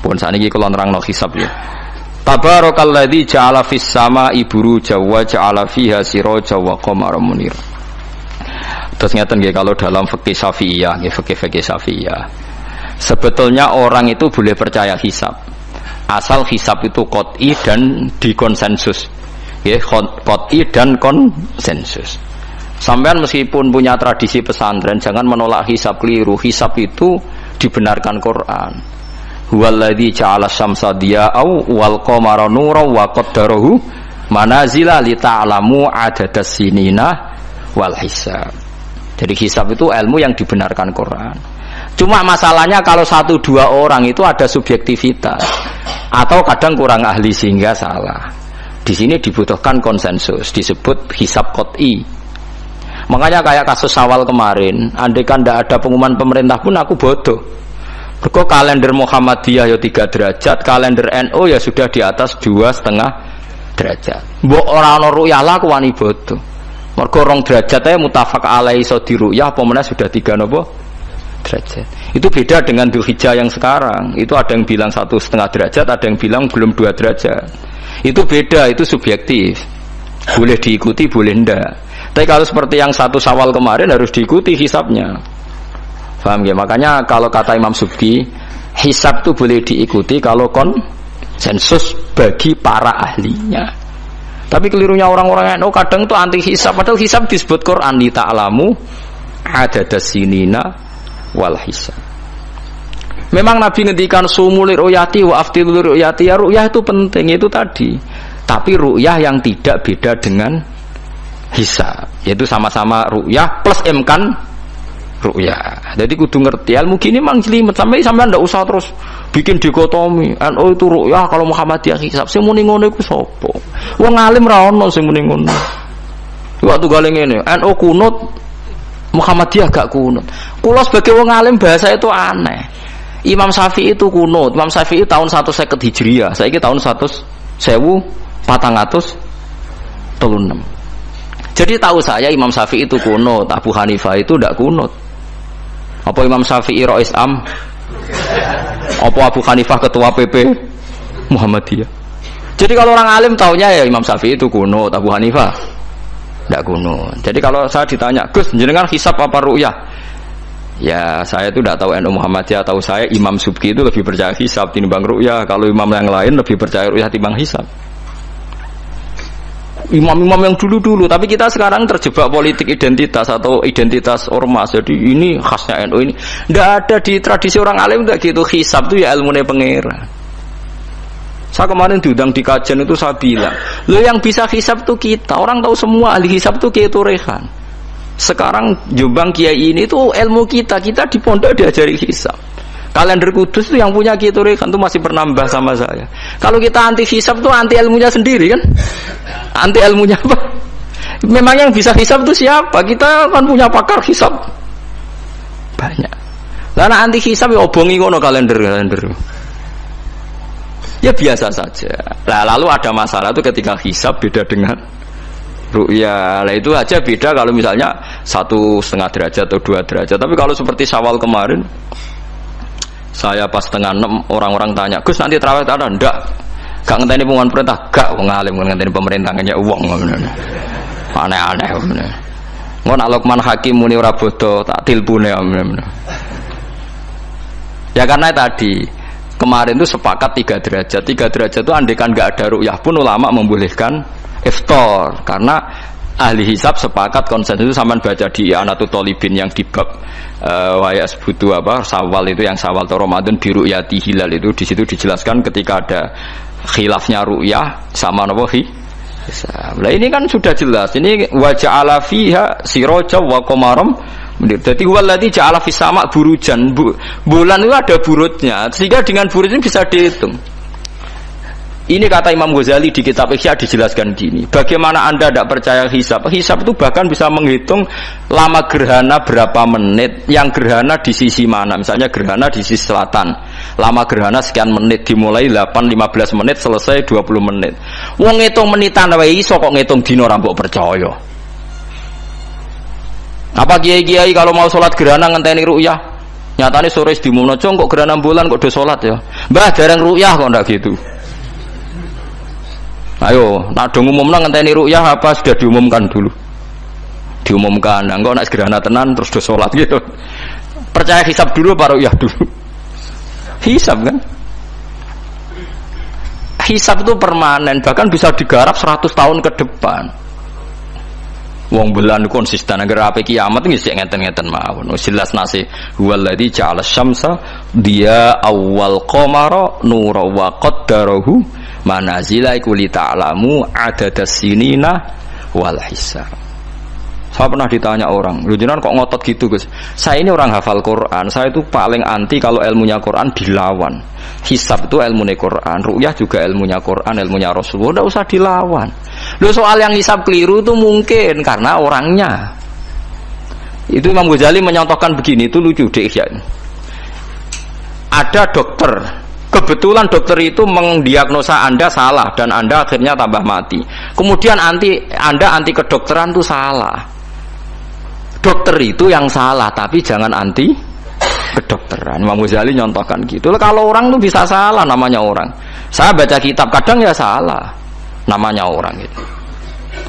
Pun saniki kula nerangno hisab ya. Tabarakalladzi ja'ala fis sama'i buruja wa ja'ala fiha siraja wa qamaran munir. Terus ngeten nggih kalau dalam fikih Syafi'iyah, nggih fikih Syafi'iyah. Sebetulnya orang itu boleh percaya hisab. Asal hisab itu qot'i dan dikonsensus. Nggih, qot'i dan konsensus. Sampean meskipun punya tradisi pesantren jangan menolak hisab keliru. Hisab itu dibenarkan Quran. Huwallazi ja'ala syamsa diya'au wal qamara nuran wa qaddarahu manazila li ta'lamu adadas sinina wal hisab. Jadi hisab itu ilmu yang dibenarkan Quran. Cuma masalahnya kalau 1-2 orang itu ada subjektivitas atau kadang kurang ahli sehingga salah. Di sini dibutuhkan konsensus, disebut hisab qot'i. Makanya kayak kasus Syawal kemarin, andai kan tidak ada pengumuman pemerintah pun aku bodoh. Kok kalender Muhammadiyah ya 3 derajat, kalender NU ya sudah di atas 2,5 derajat. Mbok ora ana ru'yah lah aku wani bodoh. Mergo 2 derajat ae mutafaq alaihi iso diruyah apa meneh sudah 3 napa derajat. Itu beda dengan Dzulhijjah yang sekarang. Itu ada yang bilang 1,5 derajat, ada yang bilang belum 2 derajat. Itu beda, itu subjektif. Boleh diikuti, boleh ndak. Tapi kalau seperti yang 1 Syawal kemarin harus diikuti hisabnya. Paham ya? Makanya kalau kata Imam Subki, hisab itu boleh diikuti kalau konsensus bagi para ahlinya. Tapi kelirunya orang-orang yang kadang itu anti hisab, padahal hisab disebut Quran li ta'lamu adadas sinina wal hisab. Memang Nabi ngendikan sumul ru'yati wa aftilul ru'yati, ya ru'yah itu penting itu tadi. Tapi ru'yah yang tidak beda dengan hisab, yaitu sama-sama ru'yah plus imkan ru'yah. Jadi kudu ngerti ilmu gini mang jelimet sampai ndak usah terus bikin dikotomi. NU itu ru'yah, kalau Muhammadiyah hisab. Sing muni ngono iku sapa? Wong alim ra ono sing muni ngono. Waktu gale ngene, NU kunut, Muhammadiyah gak kunut. Kula sebagai wong alim bahasa itu aneh. Imam Syafi'i itu kunut. Imam Syafi'i tahun 150 Hijriah. Saiki tahun 1436. Jadi tahu saya Imam Syafi'i itu kunut, Abu Hanifah itu tidak kunut. Apa Imam Syafi'i Rais Am? Apa Abu Hanifah ketua PP Muhammadiyah? Jadi kalau orang alim taunya ya Imam Syafi'i itu kunut, Abu Hanifah tidak kunut. Jadi kalau saya ditanya, Gus, jenengan hisab apa ru'yah? Ya saya itu tidak tahu NU Muhammadiyah, tahu saya Imam Subki itu lebih percaya hisab timbang ru'yah. Kalau imam yang lain lebih percaya ru'yah timbang hisab. Imam-imam yang dulu-dulu, tapi kita sekarang terjebak politik identitas atau identitas ormas. Jadi ini khasnya NU ini. Tidak ada di tradisi orang alim tidak gitu. Hisab itu ya ilmunya pangeran. Saya kemarin diundang di kajian itu saya bilang, lo yang bisa hisab itu kita. Orang tahu semua ahli hisab itu Kiai Turehan. Sekarang Jombang Kiai ini itu ilmu kita. Kita di pondok diajari hisab. Kalender Kudus itu yang punya Kiai Turehan itu masih penambah sama saya. Kalau kita anti hisab itu anti ilmunya sendiri kan? Anti ilmunya apa? Memang yang bisa hisab itu siapa? Kita kan punya pakar hisab banyak. Karena anti hisab ya obongi ngono kalender. Ya biasa saja. Lalu ada masalah itu ketika hisab beda dengan ru'yah. Lah itu aja beda kalau misalnya 1,5 derajat atau 2 derajat. Tapi kalau seperti Syawal kemarin, saya pas 5:30 orang-orang tanya, Gus nanti tarawih tak ada? Enggak. Gak ngenteni pengumuman perintah, gak wong alim ngenteni pemerintah nanya uang ngono. Aneh-aneh ngono. Ngono Luqman Hakim muni ora bodo tak tilpune ngono. Ya karena tadi kemarin itu sepakat 3 derajat. 3 derajat itu andekan enggak ada ru'yah pun ulama membolehkan iftar karena ahli hisab sepakat konsensus. Sampean baca di Anatut Thalibin yang di bab wayas butuh apa Syawal itu yang Syawal atau Ramadan di ru'yati hilal itu di situ dijelaskan ketika ada khilafnya ru'yah sama napa hisab. Lah ini kan sudah jelas. Ini wa ja'ala fiha siraja wa qamaram. Jadi wallazi ja'ala fis sama burujan. Bulan itu ada burutnya. Sehingga dengan burut ini bisa dihitung. Ini kata Imam Ghazali di kitab Ihya dijelaskan gini. Bagaimana Anda tidak percaya hisab? Hisab itu bahkan bisa menghitung lama gerhana berapa menit, yang gerhana di sisi mana. Misalnya gerhana di sisi selatan. Lama gerhana sekian menit, dimulai 8-15 menit, selesai 20 menit. Wong ngitung menitan wae iso kok ngitung dina ora mbok percaya. Apa kiai-kiai kalau mau sholat gerhana ngenteni ru'yah? Nyatane sore diumumno, "Cung kok gerhana bulan kok do salat ya?" "Mbah, dereng ru'yah kok ndak gitu." Ayo, nak do ngumumno ngenteni ru'yah apa sudah diumumkan dulu? Diumumkan. Nah, engko nek gerhana tenan terus do salat gitu. Percaya hisab dulu apa ru'yah dulu? Hisab kan? Hisab itu permanen, bahkan bisa digarap 100 tahun ke depan. Wong bulan konsisten agar apa kiamat nggih sik ngeten-ngeten mawon. Jelas nase huwallazi ja'ala syamsa dia awal qamara nura wa qaddarahu manazila kulli ta'lamu adadas sinina wal hisab. Saya pernah ditanya orang, "Lho jenengan kok ngotot gitu, Gus?" Saya ini orang hafal Quran, saya itu paling anti kalau ilmunya Quran dilawan. Hisab itu ilmunya Quran, ru'yah juga ilmunya Quran, ilmunya Rasulullah, tidak usah dilawan. Loh, soal yang hisab keliru itu mungkin karena orangnya. Itu Imam Ghazali menyontohkan begini, itu lucu deh ya. Ada dokter, kebetulan dokter itu mendiagnosa Anda salah dan Anda akhirnya tambah mati. Kemudian Anda anti kedokteran itu salah. Dokter itu yang salah, tapi jangan anti kedokteran. Imam Ghazali nyontohkan gitu. Kalau orang tuh bisa salah, namanya orang. Saya baca kitab kadang ya salah, namanya orang itu.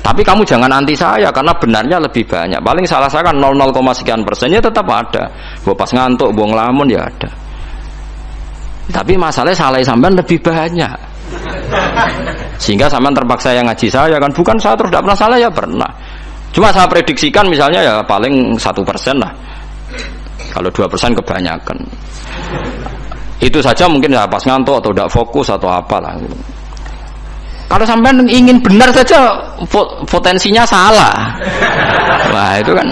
Tapi kamu jangan anti saya karena benarnya lebih banyak. Paling salah saya kan 0, sekian persennya tetap ada. Gua pas ngantuk, gua ngelamun ya ada. Tapi masalahnya salah sampean lebih banyak. Sehingga sampean terpaksa yang ngaji saya kan, bukan saya terus tidak pernah salah ya pernah. Cuma saya prediksikan misalnya ya paling 1% lah. Kalau 2% kebanyakan. Itu saja mungkin ya pas ngantuk atau tidak fokus atau apalah. Kalau sampean ingin benar saja potensinya salah. Wah, itu kan.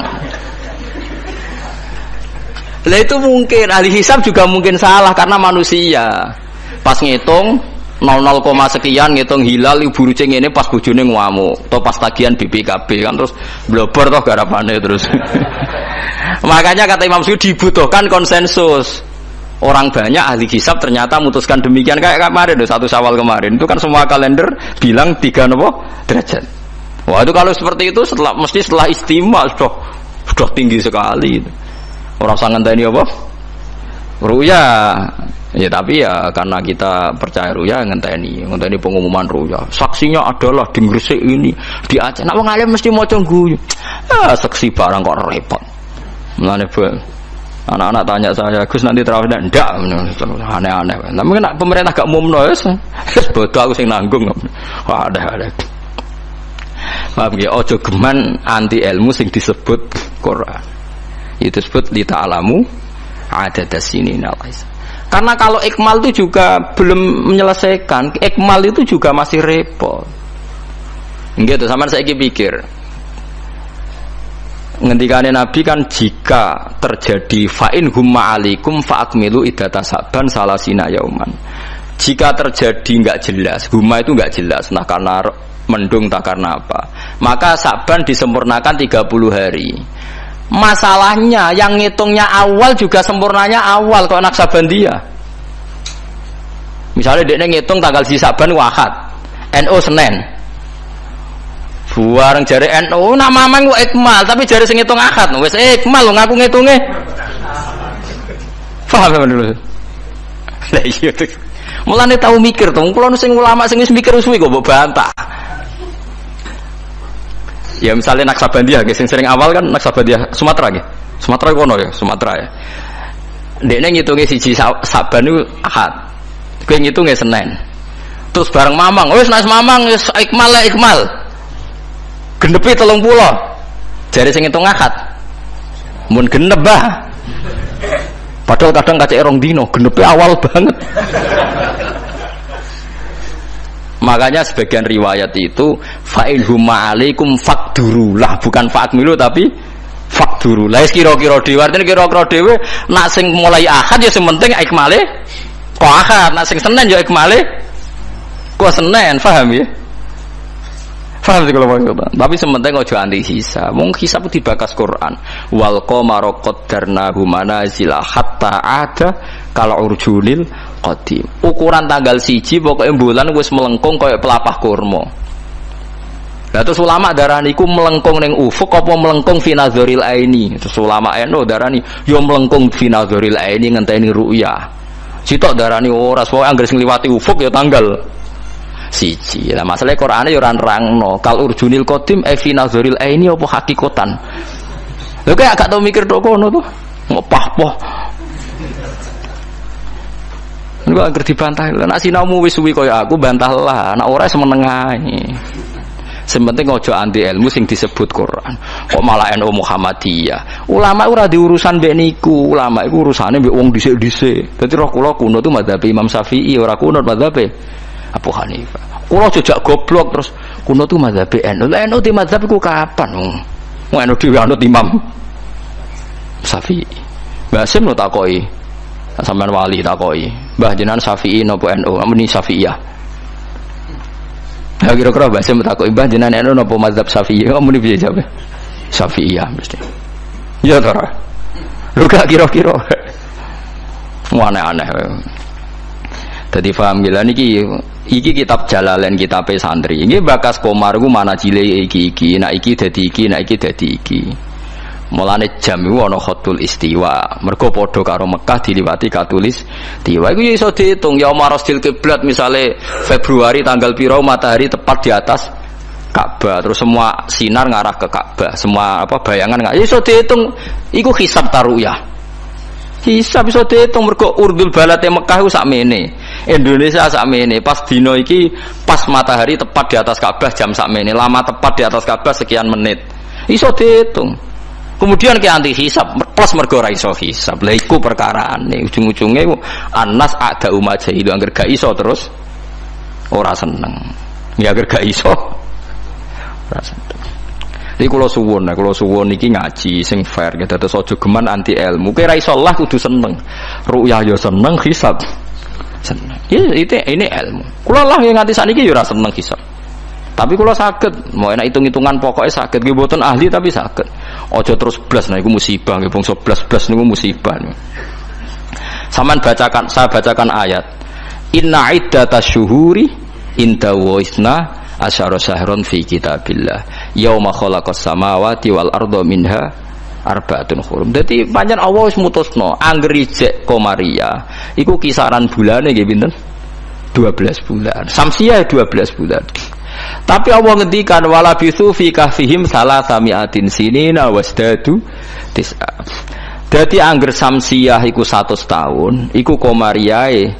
Lah itu mungkin ahli hisab juga mungkin salah karena manusia. Pas ngitung 0, sekian ngitung hilal ibu rucing ini pas bojone ngamuk atau pas tagihan BPKB kan terus blobor toh garapane terus. Makanya kata Imam Suyuti dibutuhkan konsensus. Orang banyak ahli hisab ternyata memutuskan demikian kayak kemarin 1 Syawal kemarin itu kan semua kalender bilang 3 derajat. Wah, itu kalau seperti itu mesti setelah istimewa sudah tinggi sekali. Orang sangat ngenteni apa? Ruya. Ya tapi ya karena kita percaya ruya ngenteni pengumuman ruya. Saksinya adalah di Gresik ini, di Aceh. Nek wong alim mesti maca guyu. Saksi barang kok repot. Mulane anak-anak tanya saya, "Gus nanti terawih ndak?" Aneh-aneh. Tapi nek pemerintah gak umumno wis bodoh aku sing nanggung. Wah, ada. Paham ya, ojo geman anti ilmu sing disebut Quran. Itu disebut li ta'lamu adadas sinina wal hisab. Karena kalau ikmal itu juga belum menyelesaikan, ikmal itu juga masih repot. Gitu, sama saya pikir. Ngendikane Nabi kan jika terjadi fa'in humma alikum fa'akmilu iddata Sa'ban salasina yauman. Jika terjadi enggak jelas, humma itu enggak jelas, nah karena mendung tak karena apa, maka Sa'ban disempurnakan 30 hari. Masalahnya yang ngitungnya awal juga sempurnanya awal kok Naksabandia. Misalnya dia ngitung tanggal si Saban Ahad, NU Senin. Buareng jari NU nama mamang kok ikmal, tapi jari sing ngitung Ahad wis ikmal ngaku ngitunge. Paham sampean dulu. Lah iya tuh. Mulane tau mikir to, kula sing ulama sing wis mikir suwi kok mbok bantah. Ya misalnya Naksabandia, yang sering awal kan Naksabandia Sumatera gitu. Sumatera kono ya, Sumatera ya. Dekne ngitungnya siji Saban itu Ahad. Kowe ngitungnya Senin. Terus bareng Mamang, wis nek Mamang wis ikmal lah ikmal. Genepi 30. Jare sing ngitung Ahad. Mun genep bah. Padahal kadang kacek rong dino, genepi awal banget. Makanya sebagian riwayat itu fa'in huma alaikum fakdurulah, bukan fa'akmilu tapi fakdurulah. Kira-kira dhewe artine kira-kira dhewe nak sing mulai Ahad ya sing penting ikmale kok Ahad, nak sing Senin ya ikmale kok Senin, paham ya? Paham sih kalau maksud. Tapi sementing aja anti hisab. Wong hisab dibakas Quran. Wal qamara qaddarnahu manazila hatta ada kalau urjunil qadim. Ukuran tanggal 1 pokoknya bulan wis melengkung kayak pelapah kurma. Lah terus ulama darani iku melengkung ning ufuk apa melengkung fi nazaril aini. Terus ulama NU darani yo melengkung fi nazaril aini ngenteni ru'ya. Sitok darani ora pokoke anggere sing liwati ufuk ya tanggal siji. Lah masalahe Qur'ane ya ora nerangno kal urjunil qadim fi nazaril aini apa hakikatan. Lha kok gak tau mikir tok kono to. Ngopah-poh. Niku anggere dibantah. Lah nek sinamu wis suwi kaya aku bantahlah, nek ora semeneng ae. Sementing ojo anti ilmu sing disebut Quran. Kok malah NU Muhammadiyah. Ulama ora diurusan mbek niku. Ulama iku urusane mbek wong dhisik-dhisik. Dadi roh kula kuno tu mazhab Imam Syafi'i, ora kuno mazhab Abu Hanifah. Kula jejak goblok terus kuno tu mazhab NU. Lah NU di mazhab iku kapan? Wong NU dhewe anut Imam Syafi'i. Mbah Sim no takoki. Sampeyan wali takoki. Mbah jenengan Syafi'i napa NU? Ameni Syafi'iyah. Ya kira-kira bahasa mutaku ibah jenengan eno napa mazhab Syafi'i kamu ini bisa jawab Syafi'iyah mesti ya toh lu gak kira-kira aneh-aneh jadi paham gila iki kitab Jalalain kitab santri ini bakas komar ku mana cile iki nak iki dadi iki nak iki dadi iki mulane jam iku ana khatul istiwa mergo padha karo Mekah diliwati katulis istiwa iku iso diitung ya marastil kiblat misale Februari tanggal piro matahari tepat di atas Ka'bah terus semua sinar ngarah ke Ka'bah semua apa bayangan nggak iso diitung iku hisab taruyah hisab iso diitung mergo urdul balate Mekah iku sakmene Indonesia sakmene pas dino iki pas matahari tepat di atas Ka'bah jam sakmene lama tepat di atas Ka'bah sekian menit iso diitung. Kemudian ke anti hisab plus mergo ra iso hisab. Lha iku perkarane ujung-ujunge Anas ada umat itu angger gak iso terus ora seneng. Ya angger gak iso ora seneng. Iki kula suwun iki ngaji sing fair gitu terus aja geman anti ilmu. Kowe ra iso lah kudu seneng. Ru'yah ya seneng, hisab seneng. Ini ilmu. Kula lah yang nganti sakniki ya ora seneng hisab. Tapi kalau sakit, mau enak hitung-hitungan pokoknya sakit. Gue buatan ahli tapi sakit. Ojo terus blas, nah itu musibah. Gue bangsa blas nih musibah. Saman bacakan, saya bacakan ayat. Inna iddata syuhuri inda waisna asyara syahron fi kitabillah. Yauma khalaqas samawati wal ardo minha arba'atun hurum. Jadi panjang Allah wis mutusno angger ijek komaria. Iku kisaran bulane nggih pinten? 12 bulan. Samsiah 12 bulan. Tapi Allah ngendikan wala bisu fi kahfihim salasamiatin sinina wasdadu tis'a. Dadi angger samsiah iku 100 tahun, iku komariae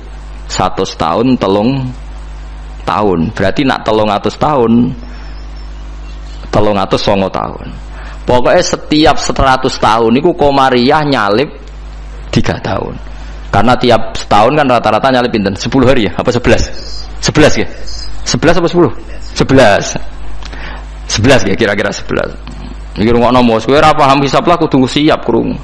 100 tahun 3 tahun. Berarti nak 300 tahun 309 tahun. Pokoknya setiap 100 tahun iku komariah nyalip 3 tahun. Karena tiap setahun kan rata-rata nyalip pinten? 10 hari ya? Apa 11? 11 ya? 11 apa 10? 11 ya kira-kira 11. Iki rungokno mos kowe ora paham hisab lah kudu siap krungu.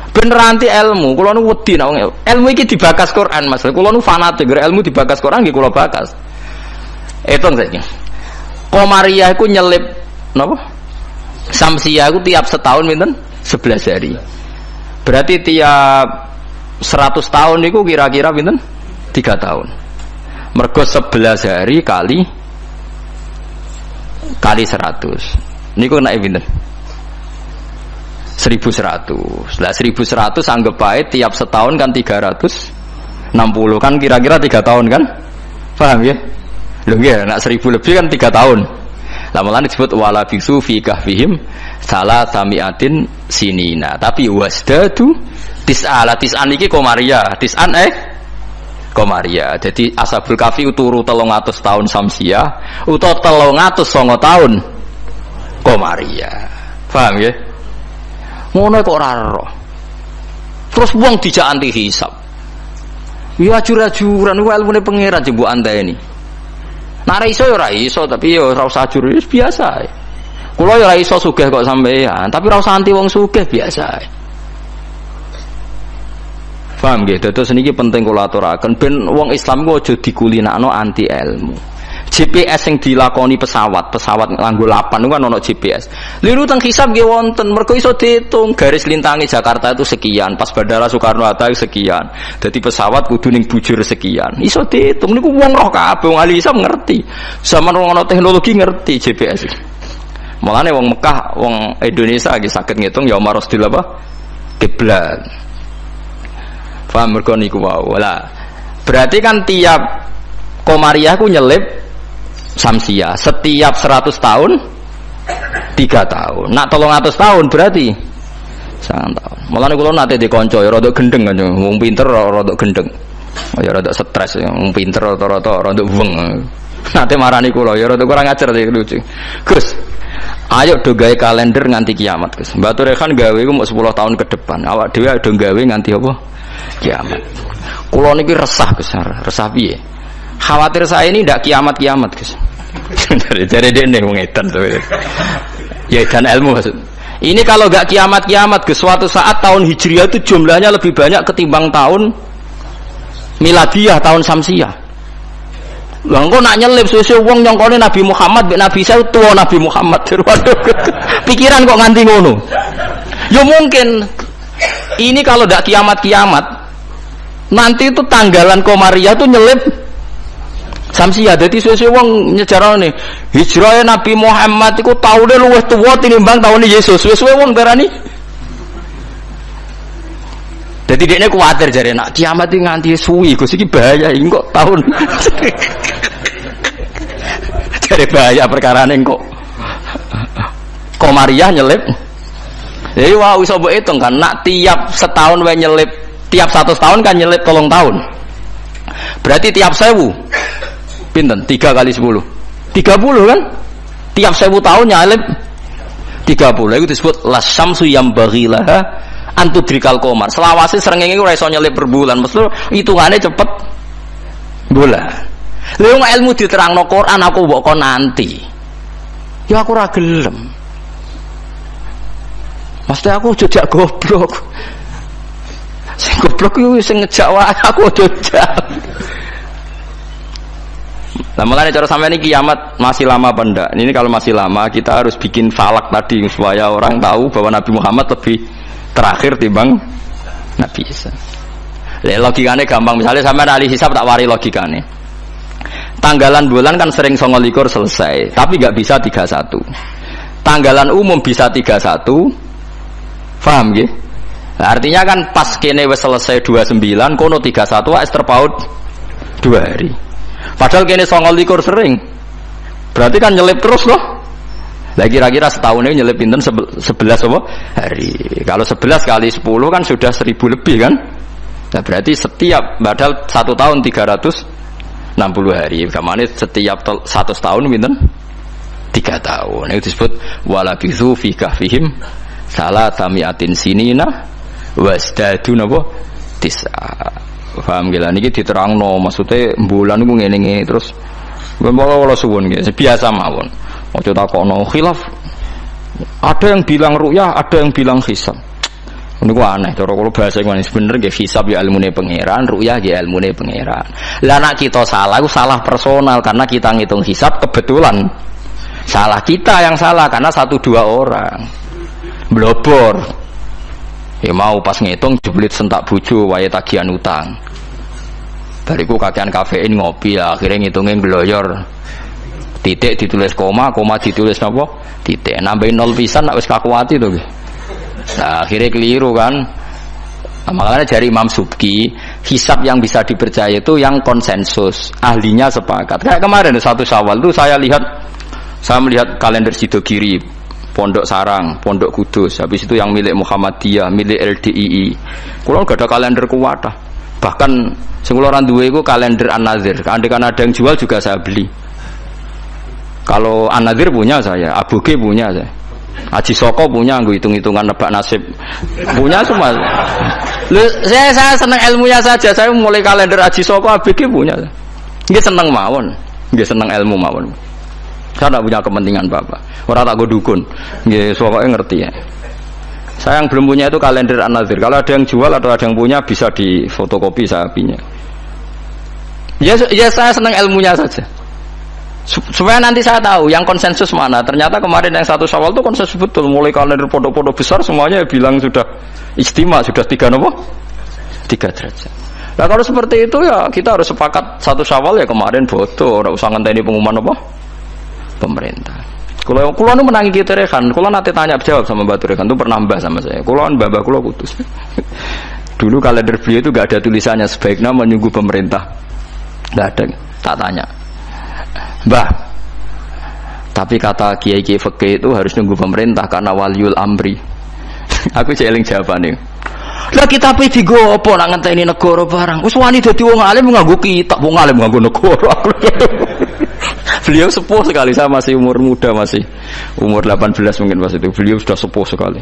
Ben ranti ilmu, kula nu wedi nek ilmu iki dibakas Quran Mas. Kula nu fanatik ilmu dibakas Quran nggih kula bakas. Etung saiki. Komariah iku nyelip napa? Samsiah iku tiap setahun pinten? 11 hari. Berarti tiap 100 tahun niku kira-kira pinten? 3 tahun. Mergo 11 hari kali 100 niku naik pinten 1100 lah 1100 anggap baik tiap setahun kan 360 kan kira-kira 3 tahun kan paham ya lho nggih nak 1000 lebih kan 3 tahun lah malah disebut wala bisu fi kahfihim salasamiatin sinina tapi wasdadu tis'an iki komaria tis'an komaria. Jadi Ashabul Kahfi turu 300 tahun samsiah utawa 309 tahun komaria. Paham ya? Ngono kok ora ero. Terus wong dijak anti hisab. Ya ajur-ajuran ku ilmune pangeran jebuk andane. Nek ora iso ya ora iso tapi ya ora usah ajur biasa. Kula ya ora iso sugih kok sampean, tapi ora usah anti wong sugih biasa. Paham nggih? Dados niki penting kula aturaken ben wong Islam ku aja dikulinakno anti ilmu. GPS yang dilakoni pesawat nganggo 8 itu kan ono GPS. Liru teng hisab nggih wonten, mergo iso diitung garis lintangi Jakarta itu sekian, pas Bandara Soekarno-Hatta sekian. Dadi pesawat kudu ning bujur sekian. Iso diitung niku wong roh kabeh, wong ahli hisab ngerti. Zaman ono teknologi ngerti GPS. Mulane wong Mekah, wong Indonesia iki saged ngitung ya marosdil apa? Kiblat. Paham mergo niku wae. Lah, berarti kan tiap Komariah ku nyelip Samsia setiap 100 tahun 3 tahun. Nak 300 tahun berarti 9 tahun. Mulane kula nate dikonco ya rada gendeng kan wong pinter rada gendeng. Ya rada stres wong pinter rada weng. Nate marani kula ya rada kurang ajar iki lucu. Gus, ayo do gawe kalender nganti kiamat, Gus. Mbak Turekan gawe ku mau 10 tahun ke depan. Awak dhewe do gawe nganti apa? Kiamat. Kula niki resah Gus, resah piye? Khawatir saya ini tidak kiamat-kiamat, Gus. Dari dene wong edan to. Ya dan ilmu maksud. Ini kalau enggak kiamat-kiamat, Gus, suatu saat tahun Hijriah itu jumlahnya lebih banyak ketimbang tahun Miladiah, tahun Samsiah. Lah engko nak nyelip suwe-suwe wong nyongkone Nabi Muhammad mek Nabi saya tuwa Nabi Muhammad. Waduh. Pikiran kok nganti ngono. Ya mungkin ini kalau enggak kiamat-kiamat nanti itu tanggalan Komariah itu nyelip Samsiah. Dadi suwe-suwe wong nyejarane hijrahe Nabi Muhammad iku taune luwih tuwa tinimbang taune Yesus. Suwe-suwe wong darani. Dadi dekne kuwatir jare nak kiamat iki nganti suwi Gus iki bahaya iki kok tahun. Jare bahaya perkarane kok. Komariah nyelip. Jadi wah iso mbok hitung kan nak tiap setahun wae nyelip, tiap 100 tahun kan nyelip 3 tahun. Berarti tiap 1000 pinten 3 kali 10 30 kan tiap 1000 tahun nyalip 30 itu disebut lasyamsu yambaghilaha antudrikal qamar. Selawase srengenge ora iso nyelip per bulan, mesti hitungane cepet bulan. Lha wong ilmu diterangno Quran aku mbok kon nanti ya aku ora gelem, mesti aku jejak goblok. Sing goblok iku sing ngejak wae aku jejak. Nah, makanya cara sampai ini kiamat masih lama apa enggak? Ini kalau masih lama kita harus bikin falak tadi supaya orang tahu bahwa Nabi Muhammad lebih terakhir timbang Nabi Isa. Logikanya gampang, misalnya sampai ahli hisab tak wari logikanya. Tanggalan bulan kan sering 29 selesai, tapi nggak bisa 31. Tanggalan umum bisa 31, paham ya? Nah, artinya kan pas kene wis selesai 29, kono 31 wis terpaut 2 hari. Padahal kene 29 sering. Berarti kan nyelip terus loh. Lah kira-kira setahun ini nyelip pinten 11 apa? Hari. Kalau 11 kali 10 kan sudah 1000 lebih kan? Nah, berarti setiap padahal 1 tahun 360 hari. Kamane setiap 100 tahun pinten? 3 tahun. Itu disebut walabithu fi kahfihim salatamiatin sinina wasdadu napa? Tis'a. Paham gila niki diterangno maksudnya bulan niku ngene-ngene terus kula suwun nggih biasa mawon. Aja takokno khilaf. Ada yang bilang ru'yah, ada yang bilang hisab. Niku aneh cara kula bahasa ngene bener nggih hisab ya ilmune pangeran, ru'yah ya ilmune pangeran. Lah nek kita salah ku salah personal karena kita ngitung hisab kebetulan. Salah kita yang salah karena 1-2 orang. Blobor. Ya mau pas ngitung jeblit sentak bojo wae tagihan utang. Bariku kakean kafein ngopi ya, akhirnya ngitungnya ngloyor. Titik ditulis koma, koma ditulis apa? Titik. Nambahin 0 pisan nak wis kakuati to. Nah, akhirnya keliru kan. Nah, makanya dari Imam Subki, hisab yang bisa dipercaya itu yang konsensus, ahlinya sepakat. Kayak kemarin 1 Syawal itu saya melihat kalender Sidogiri, Pondok Sarang, Pondok Kudus, habis itu yang milik Muhammadiyah, milik LDII. Kulo gak ada kalender kuwatah. Bahkan sing kula ora duwe iku kalender An-Nadzir. Andaikan ada yang jual juga saya beli. Kalau An-Nadzir punya saya, Aboge punya saya. Haji Soko punya, nggo hitung-hitungan nebak nasib. Punya semua. Saya senang ilmunya saja. Saya mulai kalender Haji Soko, Aboge punya. Nggih seneng mawon. Nggih seneng ilmu mawon. Saya tidak punya kepentingan Bapak. Orang tak go dukun. Nggih pokoke ngerti ya. Saya yang belum punya itu kalender An-Nadzir. Kalau ada yang jual atau ada yang punya bisa difotokopi saya punya. Ya saya senang ilmunya saja. Supaya nanti saya tahu yang konsensus mana. Ternyata kemarin yang 1 Syawal itu konsensus betul. Mulai kalender pondok-pondok besar semuanya bilang sudah istimewa, sudah 3 apa? 3 derajat. Nah kalau seperti itu ya kita harus sepakat 1 Syawal ya kemarin bodoh. Ora usah ngenteni pengumuman apa? Pemerintah. Kalau nu menangi kita rekan, kalau nanti tanya jawab sama Mbak Rekan itu pernah mbah sama saya. Kalau mbah kulo putus. Dulu kalender beliau itu gak ada tulisannya sebaiknya menunggu pemerintah. Gak ada. Tak tanya. Mbah, tapi kata kiai-kiai fikih itu harus nunggu pemerintah karena waliul amri. Aku jeling jawabannya. Lah kita pe digo apa nak ngenteni negara barang. Wis wani dadi wong alim nganggo kitab, wong alim nganggo negara. Beliau sepuh sekali, saya masih umur muda, masih umur 18 mungkin pas itu. Beliau sudah sepuh sekali.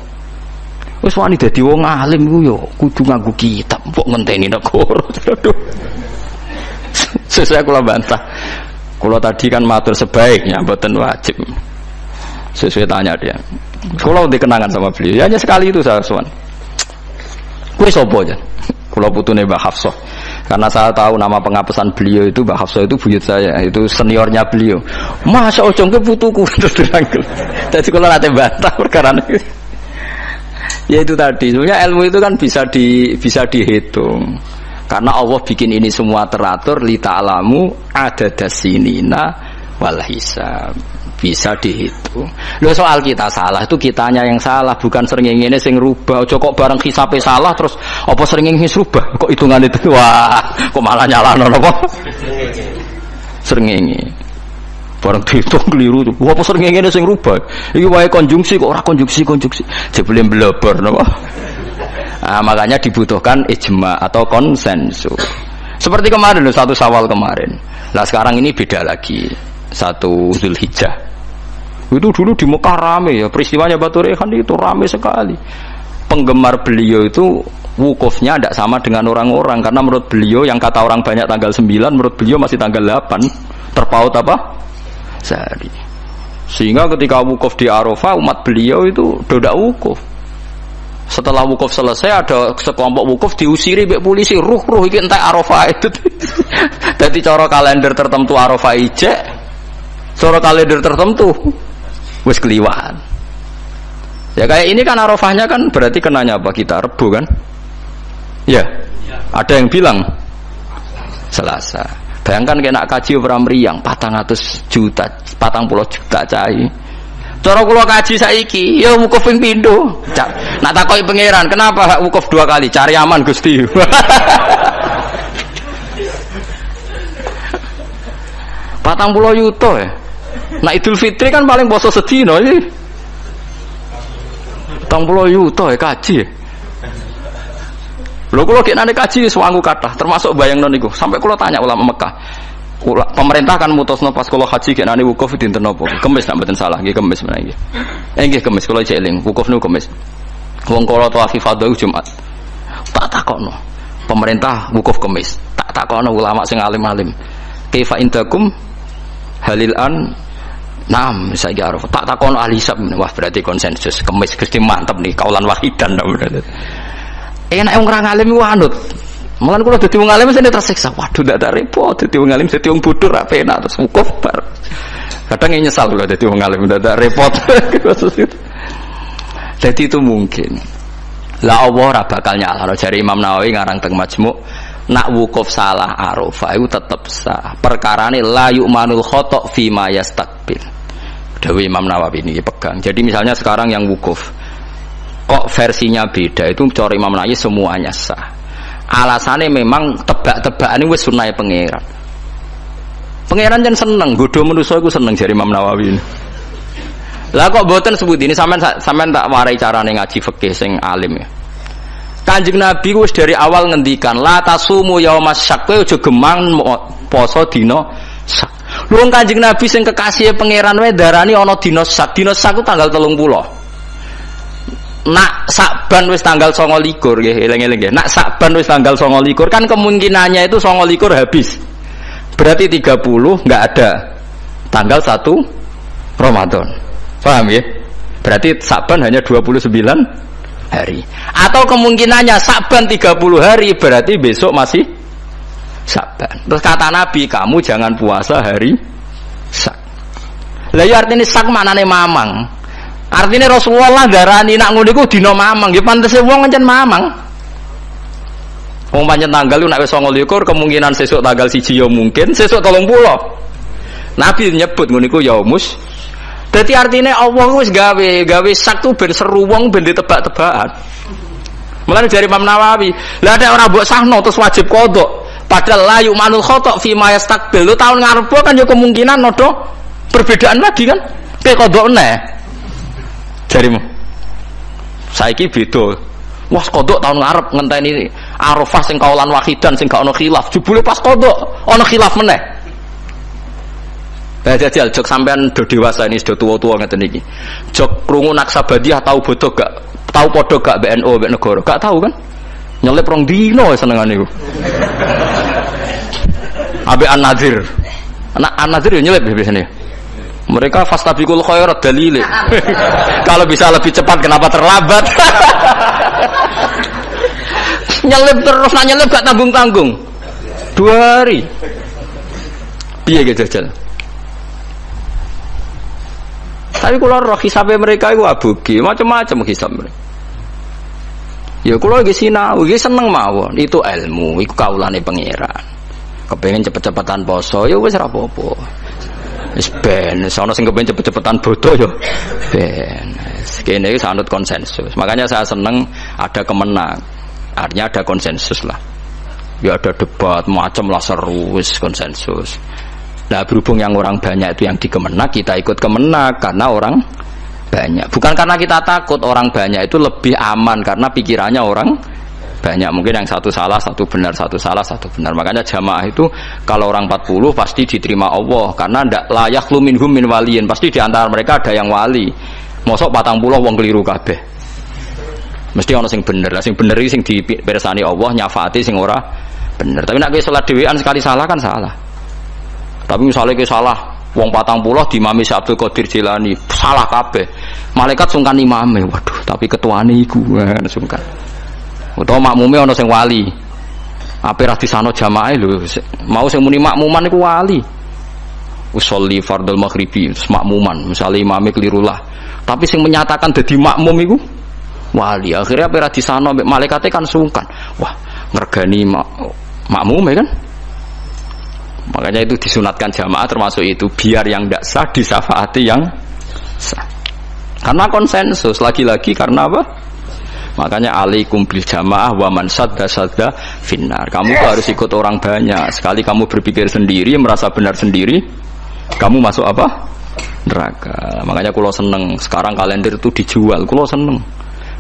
Wis wani dadi wong alim ku yo kudu nganggo kitab, kok ngenteni negara. Sesuai kula bantah. Kalau tadi kan matur sebaiknya, mboten wajib. Sesuai tanya dia. Kalau dikenangan sama beliau, ya hanya sekali itu saya sowan. Kuwi sapa aja? Kula putune Mbah Hafsah. Karena saya tahu nama penghapusan beliau itu Mbah Hafsah itu buyut saya, itu seniornya beliau. Masa ojongke putuku terus dirangkul. Jadi kalau nate bantah perkara itu. Ya itu tadi, sebenarnya ilmu itu kan bisa dihitung. Karena Allah bikin ini semua teratur li ta'lamu adadasinina wal hisab. Bisa dihitung. Lho soal kita salah itu kitanya yang salah, bukan srengenge sing rubah. Aja kok bareng hisabe salah terus apa srengenge rubah? Kok hitungan itu wah, kok malah nyalahno apa? Srengenge. Bareng dihitung keliru. Apa srengenge sing rubah? Iki wae konjungsi kok ora konjungsi. Jebule mlebar napa? Nah, makanya dibutuhkan ijma atau konsensus. Seperti kemarin loh 1 Syawal kemarin. Nah sekarang ini beda lagi. 1 Zulhijjah. Itu dulu di Mekah rame ya. Peristiwanya Batu Rehan itu rame sekali. Penggemar beliau itu wukufnya tidak sama dengan orang-orang. Karena menurut beliau yang kata orang banyak tanggal 9, menurut beliau masih tanggal 8. Terpaut apa? Sehari. Sehingga ketika wukuf di Arafah umat beliau itu dodak wukuf. Setelah wukuf selesai ada sekelompok wukuf diusiri mbek polisi, ruh iki entek Arafah itu. Dadi cara kalender tertentu Arafah ijek, cara kalender tertentu wis keliwaan. Ya kayak ini kan Arafahnya kan berarti kenanya apa kita Rebo kan? Ya. Ada yang bilang Selasa. Bayangkan kena kaji ora mriyang 400 juta, 40 juta cai. Cara kula kaji saiki, ya wukuf ping pindho. Nak takoki pangeran, kenapa hak wukuf 2 kali? Cari aman Gusti. 40 yuta ya. Nah Idul Fitri kan paling poso sedina iki. 40 yuta ya kaji. Lho kula gekane kaji wis wangu kathah, termasuk bayangno niku. Sampai kula tanya ulama Mekah. Pemerintah kan mutusno pas kula haji gekane wukuf dinten napa? Kemis nek mboten salah, nggih kemis menawi nggih. Nggih kemis kula cek eling, wukuf niku kemis. Wong kala tawaf ifadah Jumat. Tak takokno. Pemerintah wukuf kemis. Tak takokno ulama sing alim-alim. Kaifa indakum halil an Naam saiki arep tak takokno ahli hisab. Wah berarti konsensus kemis Gusti mantep nih kaulan wahidan berarti. Enak wong ora ngalim ku anut. Mulan kula dadi wong alim mesti tersiksa. Waduh ndak repot dadi wong alim dadi wong bodoh ra penak terus wukuf bar. Kadang nyesal kula dadi wong alim ndak repot. Jadi itu mungkin. Lah Allah ora bakal nyalahno jare Imam Nawawi ngarang teng Majmu' nak wukuf salah Arafah itu tetep sah. Perkarane la yu'manul khata' fi ma yastaqbil. Dewi Imam Nawawi ini pegang. Jadi misalnya sekarang yang wukuf kok versinya beda itu cara Imam Nawawi semuanya sah. Alasannya memang tebak-tebakan ini wis sunah pangeran. Pangeran jan seneng, godho manusa iku seneng jare Imam Nawawi. Lah kok mboten sebut ini sampean tak warai carane ngaji fikih sing alim ya. Kanjeng Nabi wis dari awal ngendikan la tasumu yaumas syak, kowe aja gemang poso dina syak. Lho Kanjeng Nabi sing kekasih pangeran wae darani ana dina syak. Dina syak ku tanggal 30. Nak Sakban wis tanggal 29 nggih, eling-eling nggih. Nak Sakban wis tanggal 29 kan kemungkinannya itu 29 habis. Berarti 30 enggak ada. Tanggal 1 Ramadan. Paham ya? Berarti Sakban hanya 29 hari. Atau kemungkinannya Sakban 30 hari berarti besok masih Sakban. Terus kata Nabi, kamu jangan puasa hari sak. Lah ya artine sak maknane mamang. Artine Rasulullah darani nak ngono iku dina mamang, ya pantese wong pancen mamang. Wong pancen tanggal nek wis 29 kemungkinan sesuk tanggal 1 ya mungkin, sesuk 30. Nabi nyebut ngono iku yaumus. Dadi artine Allah wis gawe sak tu ben seru wong ben ditebak-tebakan. Mulane dari Imam Nawawi, lah ada orang mbok sahno terus wajib qada. Padahal la yu'manul khata' fi ma yastaqbil. Lu tahun ngarep kan ya kemungkinan nodo perbedaan lagi kan. Ke qada neh. Jarimu. Saiki beda. Wah, qada tahun ngarep ngenteni Arafah sing kaulan wahidan sing gak ono khilaf. Jebule pas qada ono khilaf meneh. Jajal jok sampean do dewasa ini sudah tua-tua ngeten iki. Jok krungu Naksabandiyah tau bodoh gak? Tahu podo gak BNO, BN negara? Gak tahu kan? Nyelip rong dino senengane iku. Abe An-Nadir. An-Nadir ya nyelip biasanya. Mereka fastabiqul khairat dalile. Kalau bisa lebih cepat kenapa terlambat? Nyelip terus nak nyelip gak tanggung-tanggung. 2 hari. Piye ge jajal? Tapi kalau roh hisabnya mereka itu abugi, macam-macam hisab mereka. Ya kalau lagi sinau, lagi seneng mawon, itu ilmu, itu kaulane pangeran. Kepengen cepet-cepetan poso, ya wis ora apa-apa. Wis ben, sono sing kepengen cepet-cepetan bodoh ya. Ben, kene iki sanut konsensus. Makanya saya seneng ada kemenang. Artinya ada konsensus lah. Ya ada debat macam lah seru, wis konsensus. Nah berhubung yang orang banyak itu yang di Kemenak, kita ikut Kemenak karena orang banyak. Bukan karena kita takut orang banyak itu lebih aman karena pikirannya orang banyak. Mungkin yang satu salah, satu benar, satu salah, satu benar. Makanya jamaah itu kalau orang 40 pasti diterima Allah karena ndak layak lu minhum min waliyin. Pasti di antara mereka ada yang wali. Mosok 40 wong keliru kabeh. Mesti ana sing bener. Lah sing bener iki sing dipirsani Allah nyafaati sing ora bener. Tapi nek kowe salat dhewean sekali salah kan salah. Tapi misalnya ke salah, wong 40 di Imam Abdul Qadir Jilani salah kabeh. Malaikat sungkan imame, waduh, tapi ketuane iku sungkan. Utawa makmume ana sing wali. Ape ra disano jamaah lho, mau sing muni makmuman iku wali. Usolli fardhu maghribi, makmuman, misalnya imame keliru lah. Tapi sing menyatakan dadi makmum iku wali. Akhirnya ape ra disano malaikate kan sungkan. Wah, ngregani makmume kan? Makanya itu disunatkan jamaah termasuk itu biar yang tidak sah disafaati yang sah. Karena konsensus lagi-lagi karena apa? Makanya alaikum bil jamaah wa man sadda finnar. Kamu tuh harus ikut orang banyak. Sekali kamu berpikir sendiri, merasa benar sendiri, kamu masuk apa? Neraka. Makanya kulo seneng sekarang kalender itu dijual. Kulo seneng.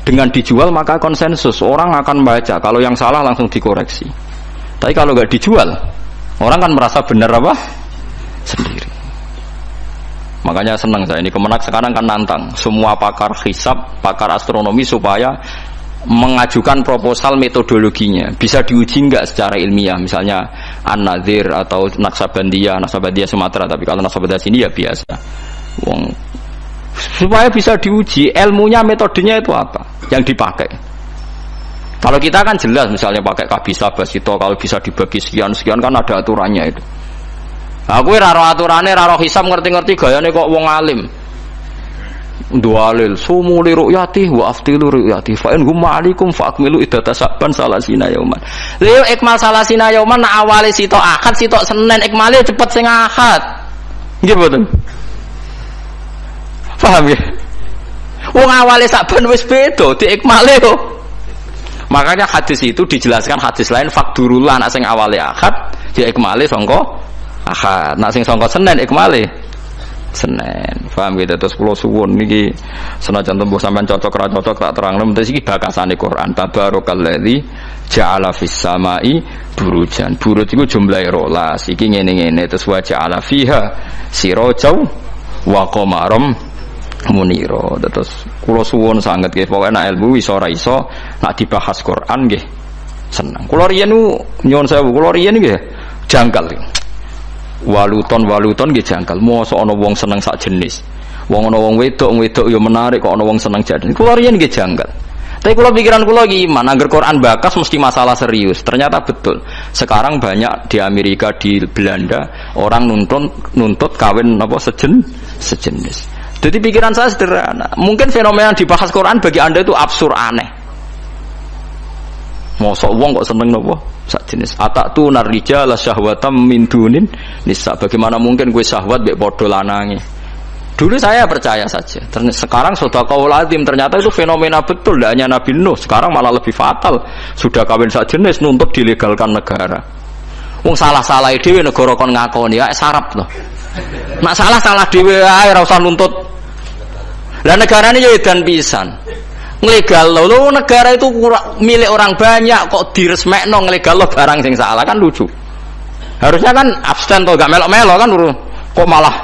Dengan dijual maka konsensus orang akan baca. Kalau yang salah langsung dikoreksi. Tapi kalau nggak dijual, orang kan merasa benar apa? Sendiri. Makanya senang saya ini Kemenak sekarang kan nantang semua pakar hisab, pakar astronomi supaya mengajukan proposal metodologinya. Bisa diuji enggak secara ilmiah, misalnya An-Nadir atau Naksabandiyah Sumatera, tapi kalau Naksabandiyah sini ya biasa. Supaya bisa diuji ilmunya, metodenya itu apa yang dipakai. Kalau kita kan jelas misalnya pakai kabisa basito, kalau bisa dibagi sekian kan ada aturannya itu. Aku ora ro aturane, ora ro hisab ngerti-ngerti gayane kok wong alim. Dualil sumu li ru'yati wa aftilu ru'yati fa in hum alaikum fa akmilu iddata saban salasina yauman. Lha ikmal salasina yauman nak awale sitok Ahad, sitok Senin, ikmale cepet sing Ahad. Nggih mboten? Paham ya? Wong awale saban wis beda, diikmale kok. Makanya hadis itu dijelaskan hadis lain fakdurullah nak sing awale Ahad, diikmale sangka Ahad. Nak sing sangka Senin ikmale Senin. Paham gitu? Terus kula suwun niki senajan tembuh sampean cocok ra cocok tak terangno mesti iki bakasane Quran. Tabarakalladzi ja'ala fis samai burujan. Buruj iku jumlahe 12. Iki ngene-ngene terus wa ja'ala fiha sirajau wa qamaram munira. Terus kula suwun sanget nggih pokoke nek ilmu iso ora iso nek dibahas Quran nggih seneng. Kula riyen nyuwun sewu, kula riyen nggih jangkal. Waluton nggih jangkal. Mosok ana wong seneng sak jenis. Wong ana wong wedok ya menarik kok ana wong seneng jenis. Kula riyen nggih jangkal. Tapi kalau pikiran kula gimana, angger Quran bakas mesti masalah serius. Ternyata betul. Sekarang banyak di Amerika, di Belanda orang nuntut kawin apa sejenis. Jadi pikiran saya sederhana. Mungkin fenomena yang dibahas Quran bagi Anda itu absurd aneh. Mosok wong kok seneng napa sejenis. Atatu narrijala syahwatam min dunin nisa. Bagaimana mungkin gue syahwat mbek padha lanange? Dulu saya percaya saja. Sekarang sedekahul azim ternyata itu fenomena betul. Tidak hanya Nabi Nuh. Sekarang malah lebih fatal. Sudah kawin sejenis nuntut dilegalkan negara. Wong salah-salah dhewe negara kon ngakoni ya sarap loh. Nak salah dhewe ae ora usah nuntut. Lah negarane yo edan pisan. Nglegal lho negara itu milik orang banyak kok diresmekno nglegal lo barang sing salah kan lucu. Harusnya kan abstain to gak melok-melok kan kok malah.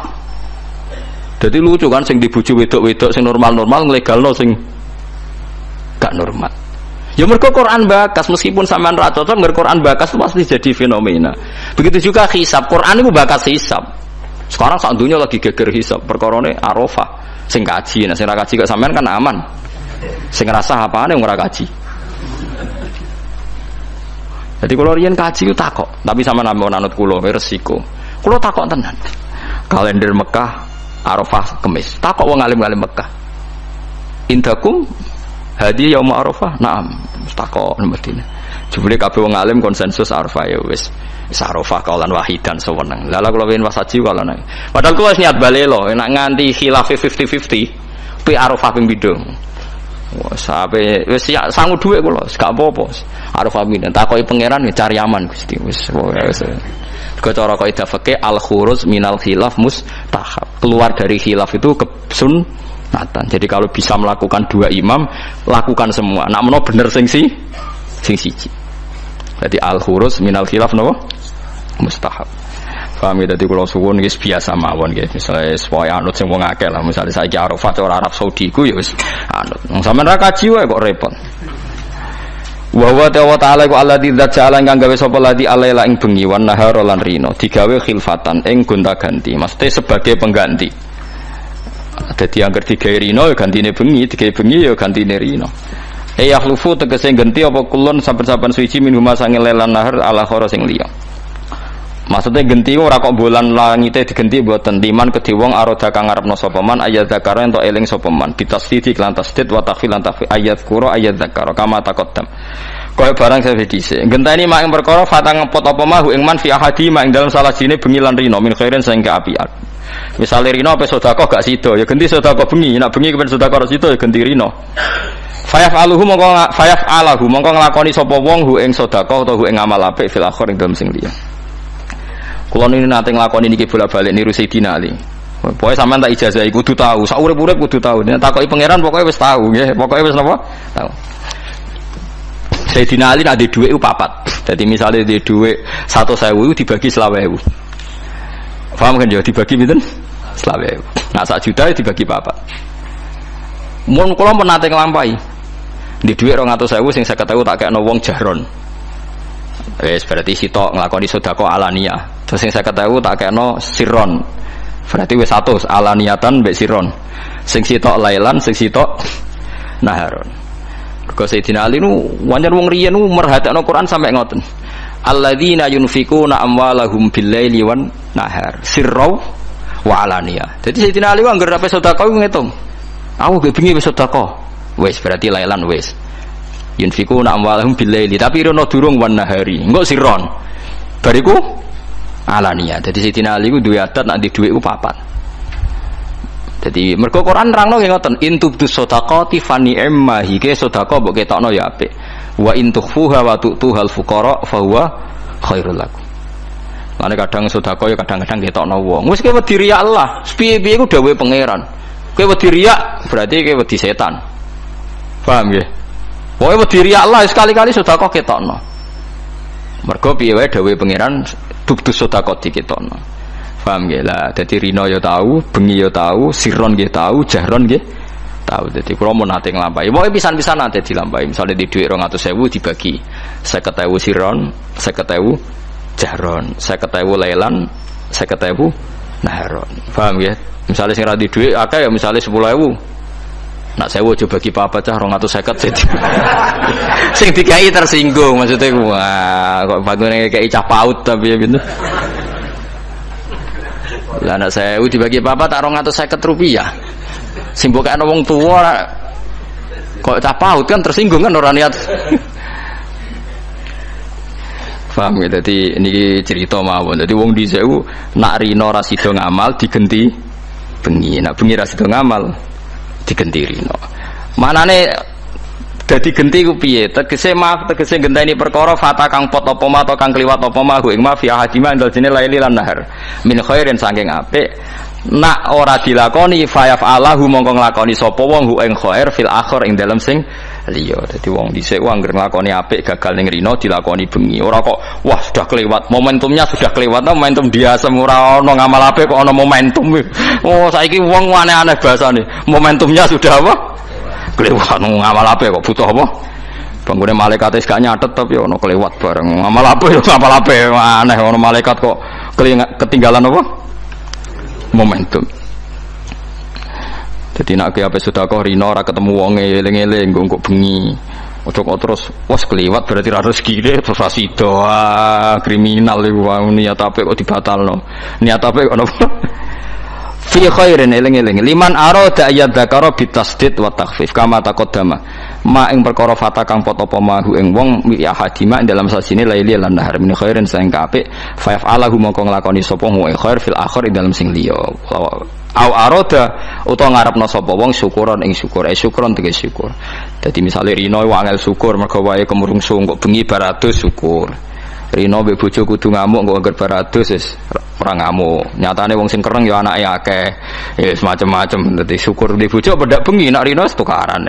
Jadi lucu kan sing dibuju wedok-wedok sing normal-normal nglegalno sing gak normal. Ya mergo Quran bakas meskipun sampean ra cocok ngger Quran bakas itu pasti jadi fenomena. Begitu juga hisab. Quran itu bakas hisab. Sekarang sak dunya lagi geger hisab perkarane Arafah. Sing kaji, nah sing ra kaji kok sampean kan aman. Sing ngrasah apane wong ora kaji. Jadi kalau riyen kaji itu takok, tapi sama nambah anut kula resiko. Kula takok tenan. Kalender Mekah Arafah Kemis. Takok wong alim-alim Mekah. Indakum hadi yaum Arafah? Naam. Takok Madinah. Jebule kabeh wong alim konsensus Arafah ya wis. Arafah kaulan wahidan sewenang. Lala kula wen wasaji kala nang. Padahal kula wis niat balelo, nek nganti khilaf 50-50, pi Arafah ping pindho. Wah, sampe wis sangu dhuwit kula, gak apa-apa. Arafah pindho. Takoki pangeran cari aman Gusti. Wis wis. Cara kaidah fikih al-khuruj minal khilaf mustahab. Keluar dari khilaf itu kesunatan. Jadi kalau bisa melakukan dua imam, lakukan semua. Nak meno bener sing siji. Jadi al-khuruj minal khilaf napa? Mustahab. Paham ya, dadi kula suwun wis biasa mawon nggih. Misale supaya anut sing wong akeh lah, misale saiki Arafat ora Arab Saudi ku ya wis anut. Wong sampean ra kaji wae kok repot. Wa huwa ta'ala ku alladzi dza'ala kang gawe sapa ladi alaila ing bengi wan nahar lan rino digawe khilfatan ing gonta-ganti mesti sebagai pengganti. Dadi angger digawe rino ya gantine bengi, digawe bengi ya gantine rino. Yakhlufu tegese ganti apa kulun saben-saben suci minhuma sange lelan nahar ala khara sing liya. Maksudnya genti ora kok bulan langite digenti mboten liman kedhe wong aroda kang ngarepno sapa man ayat zakara ento eling sapa man bitasdid lan tasdid wa takhfil lan takhfil ayat qura ayat zakara kama taqaddam kaya barang saya dhisik genteni mak ing perkara fatang ngepot apa mah ing man fi ahadi mak ing dalam salah jine bengi lan rino min khairin sing kaapian misale rino apa sedekah gak sida ya genti sedekah bengi nek bengi kepen sedekah sida ya genti rino fayaf'aluhu mongko nglakoni sapa wong hu ing sedekah utawa hu ing amal apik fil akhir ing dalem sing liya. Kalau ini nanti ngelakoni niki bolak-balik niru Sayyidina Ali. Pokoknya sampean tak ijazahi kudu tahu, sak urip-urip kudu tahu. Nek takoki pangeran pokoknya wis tahu nggih, pokoknya wis napa? Tahu. Sayyidina Ali nek ada dhuwit 4. Jadi misalnya di dhuwit 100.000 dibagi 20.000. Paham kan ya dibagi pinten? 20.000. Nah 1 juta dibagi 4. Mun kula pun nate nglampahi. Di dhuwit 200.000 sing 50.000 tak kekno wong jahron. Wes berarti sitok nglakoni sedekah alaniyah. Terus sing 50.000 tak kekno sirron. Berarti wis 100 alaniyatan mbek sirron. Sing sitok lailan, sing sitok naharon. Kok Sayyidina Ali nu wancen wong riyen nu merhatekno Quran sampai ngoten. Alladzina yunfikuna amwalahum bil-laili wan nahar sirra wa alaniyah. Jadi Sayyidina Ali anggere ape sedekah ngitung. Aku ge bengi wis sedekah. Wis berarti lailan wis. Yunfikuna amwalahum bil-laili tapi rono durung wan nahari. Engko sirron. Bariku alania. Jadi Sayyidina Ali ku duwe adat nek di dhuwit ku 4. Jadi mergo Quran nerangno nggih ngoten, in tubdus shadaqati fa ni'ma hike sedekah mbok ketokno ya apik. Wa in tukhfuha wa tu'tuhal fuqara fa huwa khairul lakum. Mane kadang sedekah ya kadang-kadang ketokno wong. Wis kowe wedi riya Allah, piye-piye ku dawuhe pangeran. Kowe wedi riya berarti kowe wedi setan. Paham nggih? Kowe wedi riya Allah sekali-kali sedekah ketokno. Mergo piye wae dawuhe pangeran tubdus shadaqati ketokno. Paham nggih lah, dadi rino ya tahu, bengi ya tahu, sirron nggih tahu, jahron nggih tahu. Dadi kula mun nate nglampahi. Pokoke pisan-pisan nate dilampahi. Misale di dhuwit 200.000 dibagi 50.000 sirron, 50.000 jahron, 50.000 lailan, 50.000 naharon. Paham nggih? Misale sing ra di dhuwit akeh ya misale 10.000. Nak sewu aja bagi papa cah 250 sih. Sing dikai tersinggung maksudnya wah kok bagune kayak cah paut tapi ya gitu. Lah nak sewu dibagi papa tak 250 rupiah. Sing mbokane wong tuwa kok cah paut kan tersinggung kan ora niat. Paham ya, jadi ini cerita mawon. Jadi wong di sewu nak rino rasido ngamal digenti bengi, nak bengi rasido ngamal digenti rino. Manane dadi genti ku piye? Tegese maaf, tegese genteni perkara fata kang pot apa ma atau kang kliwat apa ma ing ma fi hadima ndal jenenge laili lan nahar. Min khairin saking apik nak ora dilakoni fayaf Allahu mongko nglakoni sapa wong hu ing khair fil akhir ing dalem sing liya. Dadi wong dhisik anggere nglakoni apik gagal ning rino dilakoni bengi. Ora kok wah sudah kelewat, momentumnya sudah kelewat. Momentum dia semua ono ngamal apik kok ono momentum. Oh saiki wong aneh-aneh bahasane. Momentumnya sudah apa? Kelewat ngamal apik kok butuh apa? Banggune malaikat wis gak nyatet tapi ono kelewat bareng. Ngamal apik yo ngamal apik aneh ono malaikat kok ketinggalan apa? Momentum. Jadi nak ke apa sudah kau rino ora ketemu wonge eling-eling kok bengi. Ojo kok terus wes kliwat berarti ra rezeki terus rasido kriminal iku niat apik kok dibatalno. Niat apik kok napa? Fi khairin eling-eling liman arada ayadzakara bitasdid wa takhfif kama taqaddama. Ma ing perkara fata kang pot apa mahu ing wong ya hadima dalam sasine laili lan nahar min khairin sing apik fa yaf'alahu mongko nglakoni sapa mu khair fil akhir dalam sing liya. Au arada utawa ngarepno sapa wong syukuran ing syukur syukuran tegese syukur. Dadi misale rino wangel syukur mergo wae kemrungsung kok bengi baratus syukur. Rino mbek bojo kudu ngamuk kok angger baratus wis ora ngamuk. Nyatane wong sing kereng ya anake akeh. Ya semacam-macam. Dadi syukur di bojo pedak bengi nak rino tukaran.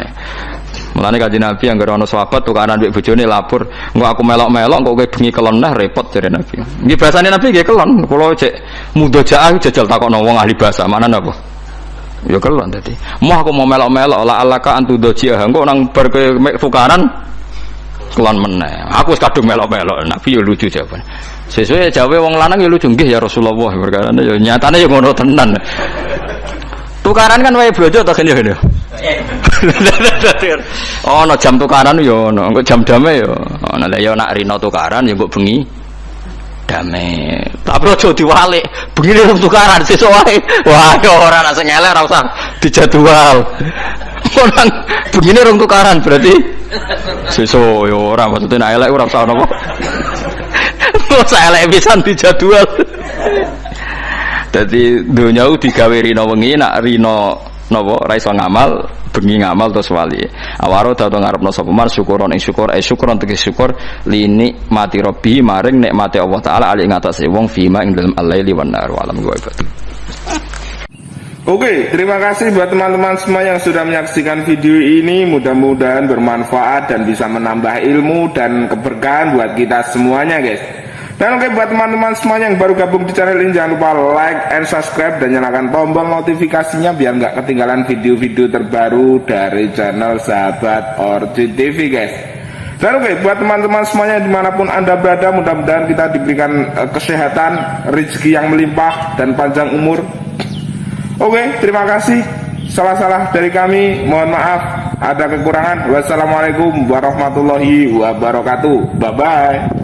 Mulane Kanjeng Nabi anggere ana sahabat tukaran mbek bojone lapor, "Engko aku melok-melok kok kowe bengi kelon nah repot," jare Nabi. Nggih bahasane Nabi nggih kelon. Kula cek mudojaah jajal takokno wong ahli bahasa. Mana napa? Ya kelon dadi. Mau aku mau melok-melok la alaka antudojiah. Engko nang bar tukaran kelon meneh. Aku wis kadung melok-melok. Nabi ya lucu jawaban. Sesuai jawabe wong lanang ya lucu nggih ya Rasulullah perkara ya nyatane ya ngono tenan. Tukaran kan wae blojo to kene. Ono jam tukaran yo ono, engko jam dame yo. Ono lha yo nak rino tukaran yo mbok bengi dame. Tapi aja diwalik, bengi rino tukaran sesuk wae. Wah, ora nak sing elek ora usah dijadwal. Orang begini rong tukaran berarti sesuk yo ora maksudnya nak elek ora usah ono apa. Mosok elek pisan dijadwal. Dadi donya digawe rino wengi nak rino napa ra iso ngamal bengi ngamal terus wali awaro dadi ngarepno sapa man syukuron ing syukur syukuron tegese syukur lini mati robbi maring nikmate Allah taala ali ing atase wong fima ing dalem al-laili wan nahar alam ghaib. Oke, terima kasih buat teman-teman semua yang sudah menyaksikan video ini. Mudah-mudahan bermanfaat dan bisa menambah ilmu dan keberkahan buat kita semuanya guys. Dan oke, buat teman-teman semuanya yang baru gabung di channel ini, jangan lupa like and subscribe dan nyalakan tombol notifikasinya biar nggak ketinggalan video-video terbaru dari channel Sahabat Orchid TV guys. Dan oke, buat teman-teman semuanya dimanapun anda berada, mudah-mudahan kita diberikan kesehatan, rezeki yang melimpah dan panjang umur. Oke, terima kasih. Salah-salah dari kami, mohon maaf ada kekurangan. Wassalamualaikum warahmatullahi wabarakatuh. Bye bye.